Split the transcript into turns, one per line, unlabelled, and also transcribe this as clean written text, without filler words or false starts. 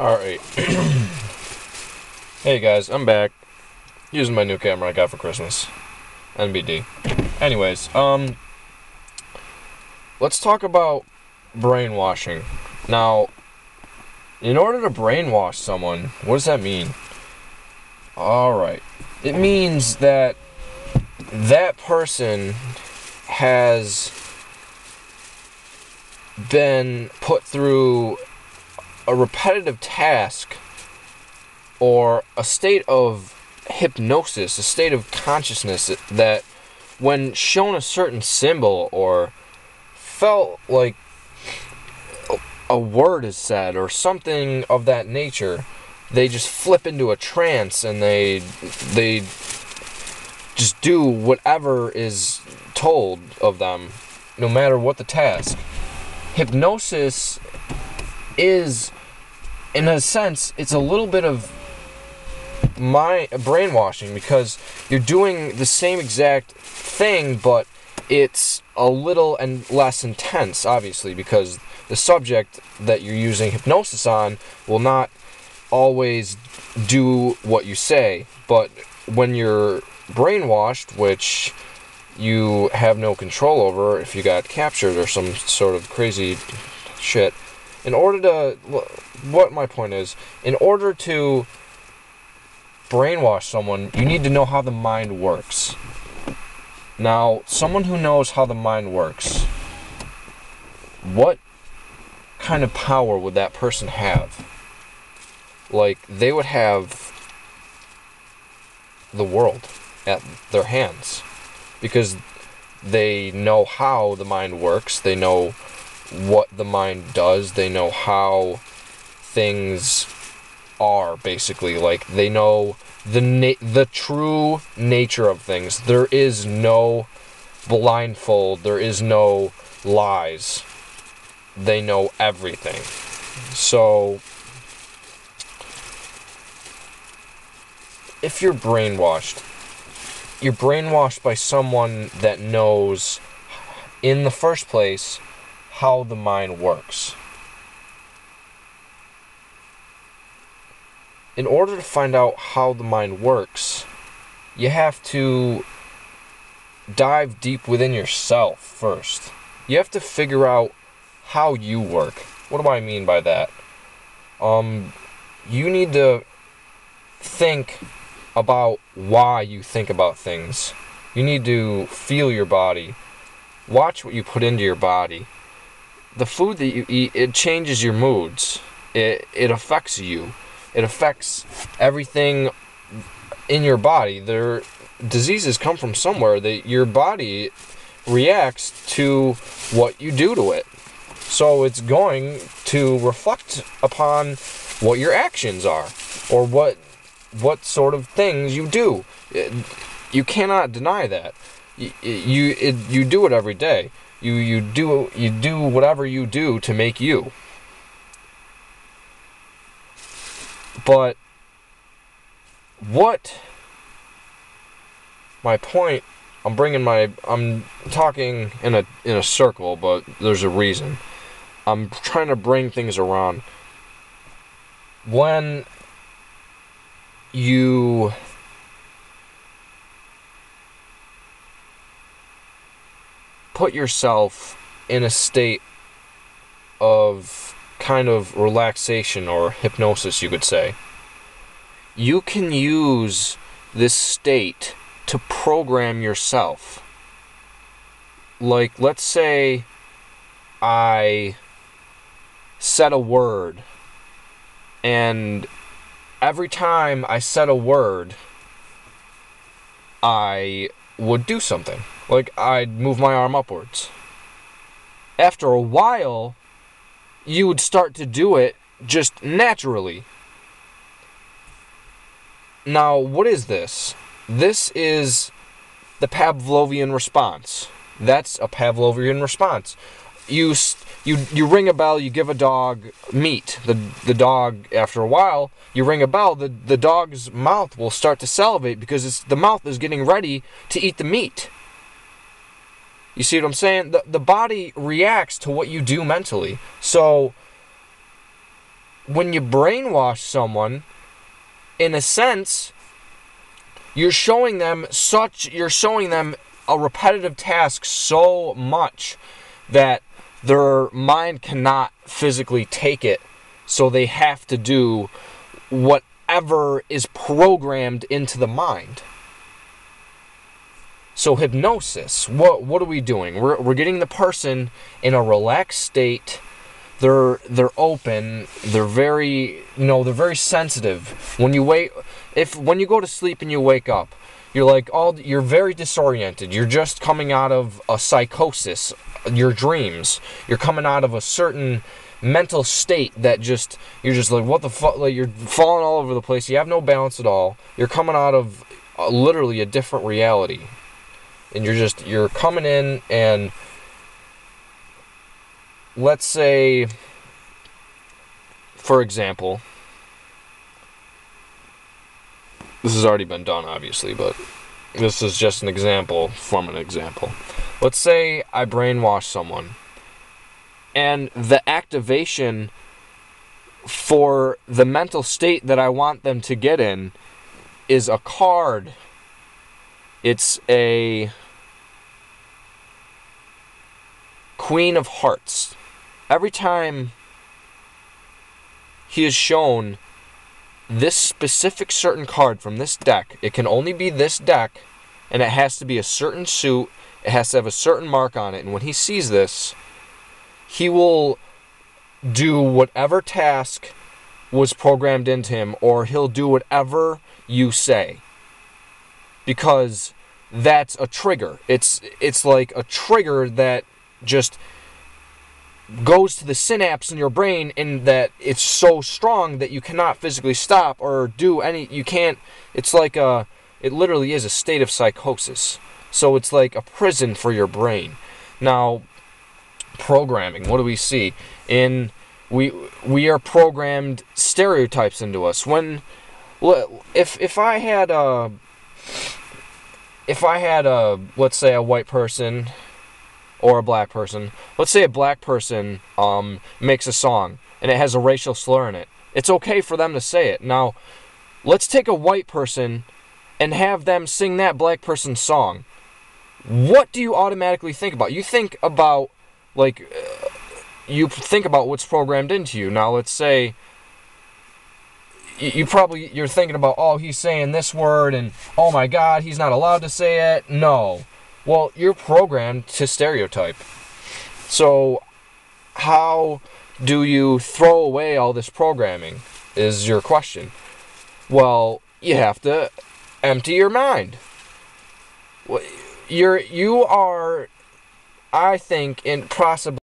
Alright. Hey guys, I'm back. Using my new camera I got for Christmas. NBD. Anyways, let's talk about brainwashing. Now, in order to brainwash someone, what does that mean? Alright. It means that that person has been put through a repetitive task or a state of hypnosis, a state of consciousness that when shown a certain symbol or felt like a word is said or something of that nature, they just flip into a trance and they just do whatever is told of them, no matter what the task. Hypnosis is, in a sense, it's a little bit of brainwashing, because you're doing the same exact thing, but it's a little and less intense, obviously, because the subject that you're using hypnosis on will not always do what you say. But when you're brainwashed, which you have no control over if you got captured or some sort of crazy shit, what my point is, in order to brainwash someone, you need to know how the mind works. Now, someone who knows how the mind works, what kind of power would that person have? Like, they would have the world at their hands, because they know how the mind works, they know what the mind does, they know how things are, basically. Like, they know the true nature of things. There is no blindfold, there is no lies. They know everything. So, if you're brainwashed by someone that knows, in the first place, how the mind works. In order to find out how the mind works, you have to dive deep within yourself first. You have to figure out how you work. What do I mean by that? You need to think about why you think about things. You need to feel your body. Watch what you put into your body. The food that you eat, it changes your moods. It affects you. It affects everything in your body. Diseases come from somewhere. Your body reacts to what you do to it. So it's going to reflect upon what your actions are, or what sort of things you do. You cannot deny that. You do it every day. You do whatever you do to make you. But my point, I'm talking in a circle, but there's a reason. I'm trying to bring things around. When you put yourself in a state of kind of relaxation or hypnosis, you could say, you can use this state to program yourself. Like, let's say I said a word, and every time I said a word, I would do something. Like, I'd move my arm upwards. After a while, you would start to do it just naturally. Now, what is this? This is the Pavlovian response. That's a Pavlovian response. You ring a bell, you give a dog meat. The dog, after a while, you ring a bell, the dog's mouth will start to salivate because the mouth is getting ready to eat the meat. You see what I'm saying? The body reacts to what you do mentally. So, when you brainwash someone, in a sense, you're showing them a repetitive task so much that their mind cannot physically take it, so they have to do whatever is programmed into the mind. So hypnosis, what are we doing? We're getting the person in a relaxed state. They're open. They're very sensitive. When you go to sleep and you wake up, you're very disoriented. You're just coming out of a psychosis, your dreams. You're coming out of a certain mental state that you're just like, what the fuck? Like, you're falling all over the place. You have no balance at all. You're coming out of literally a different reality. And you're coming in, and let's say, for example, this has already been done, obviously, but this is just an example from an example. Let's say I brainwash someone, and the activation for the mental state that I want them to get in is a card. It's a Queen of Hearts. Every time he is shown this specific certain card from this deck, it can only be this deck, and it has to be a certain suit, it has to have a certain mark on it, and when he sees this, he will do whatever task was programmed into him, or he'll do whatever you say. Because that's a trigger. It's like a trigger that just goes to the synapse in your brain, and that it's so strong that you cannot physically stop or do any. You can't. It's like it literally is a state of psychosis. So it's like a prison for your brain. Now, programming. What do we see? We are programmed stereotypes into us. If I had let's say a white person or a black person. Let's say a black person makes a song and it has a racial slur in it. It's okay for them to say it. Now, let's take a white person and have them sing that black person's song. What do you automatically think about? You think about, you think about what's programmed into you. Now, let's say you're thinking about, oh, he's saying this word, and oh my God, he's not allowed to say it. No. Well, you're programmed to stereotype. So, how do you throw away all this programming, is your question. Well, you have to empty your mind. You are, I think, in possibly